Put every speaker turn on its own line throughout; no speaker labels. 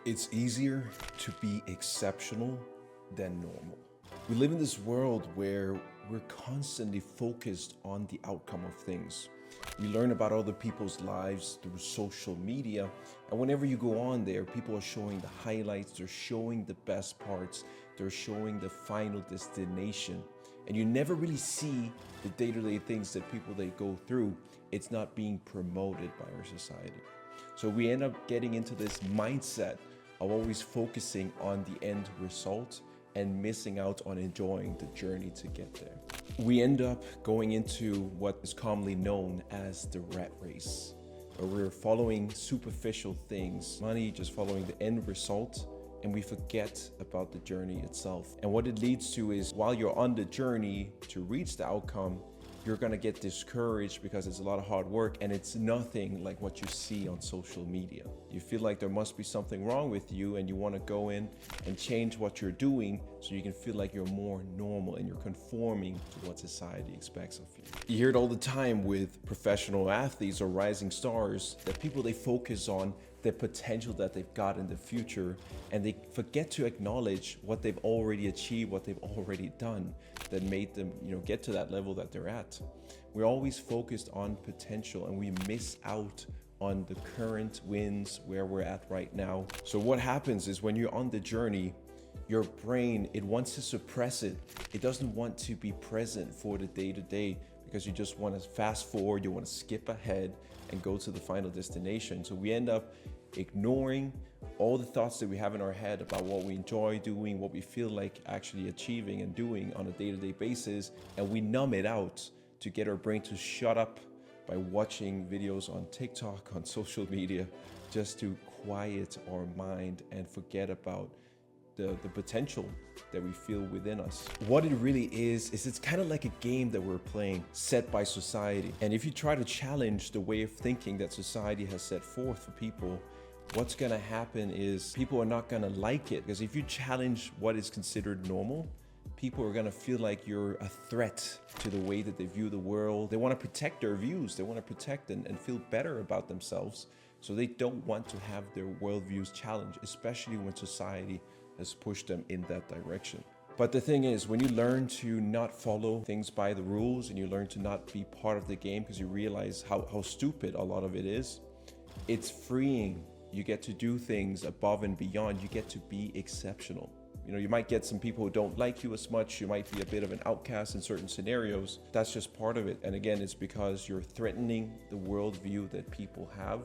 It's easier to be exceptional than normal. We live in this world where we're constantly focused on the outcome of things. We learn about other people's lives through social media, and whenever you go on there, people are showing the highlights, they're showing the best parts, they're showing the final destination, and you never really see the day-to-day things that people they go through. It's not being promoted by our society. So we end up getting into this mindset of always focusing on the end result and missing out on enjoying the journey to get there. We end up going into what is commonly known as the rat race, where we're following superficial things, money, just following the end result, and we forget about the journey itself. And what it leads to is, while you're on the journey to reach the outcome, you're gonna get discouraged because it's a lot of hard work and it's nothing like what you see on social media. You feel like there must be something wrong with you and you wanna go in and change what you're doing so you can feel like you're more normal and you're conforming to what society expects of you. You hear it all the time with professional athletes or rising stars, that people, they focus on the potential that they've got in the future, and they forget to acknowledge what they've already achieved, what they've already done that made them, get to that level that they're at. We're always focused on potential and we miss out on the current wins where we're at right now. So what happens is, when you're on the journey, your brain, it wants to suppress it. It doesn't want to be present for the day-to-day, because you just want to fast forward, you want to skip ahead and go to the final destination. So we end up ignoring all the thoughts that we have in our head about what we enjoy doing, what we feel like actually achieving and doing on a day-to-day basis, and we numb it out to get our brain to shut up by watching videos on TikTok, on social media, just to quiet our mind and forget about the potential that we feel within us. What it really is it's kind of like a game that we're playing, set by society. And if you try to challenge the way of thinking that society has set forth for people, what's gonna happen is people are not gonna like it. Because if you challenge what is considered normal, people are gonna feel like you're a threat to the way that they view the world. They wanna protect their views, they wanna protect and feel better about themselves. So they don't want to have their worldviews challenged, especially when society has pushed them in that direction. But the thing is, when you learn to not follow things by the rules and you learn to not be part of the game because you realize how stupid a lot of it is, it's freeing. You get to do things above and beyond. You get to be exceptional. You might get some people who don't like you as much. You might be a bit of an outcast in certain scenarios. That's just part of it. And again, it's because you're threatening the worldview that people have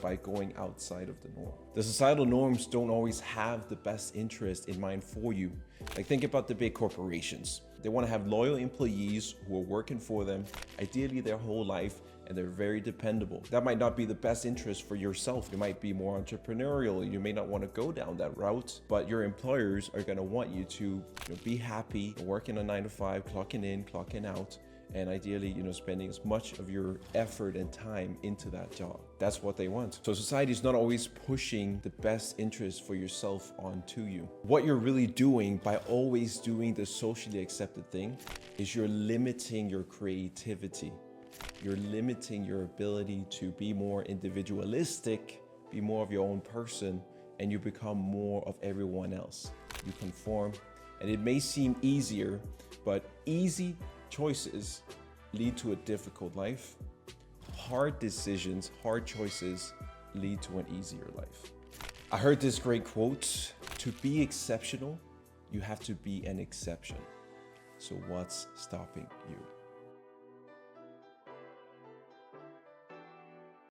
by going outside of the norm. The societal norms don't always have the best interest in mind for you. Like, think about the big corporations. They want to have loyal employees who are working for them, ideally their whole life, and they're very dependable. That might not be the best interest for yourself. You might be more entrepreneurial. You may not want to go down that route, but your employers are going to want you to be happy, working a 9-to-5, clocking in, clocking out, and ideally, spending as much of your effort and time into that job. That's what they want. So society is not always pushing the best interest for yourself onto you. What you're really doing by always doing the socially accepted thing is you're limiting your creativity. You're limiting your ability to be more individualistic, be more of your own person, and you become more of everyone else. You conform, and it may seem easier, but easy choices lead to a difficult life. Hard decisions, hard choices lead to an easier life. I heard this great quote: to be exceptional, you have to be an exception. So what's stopping you?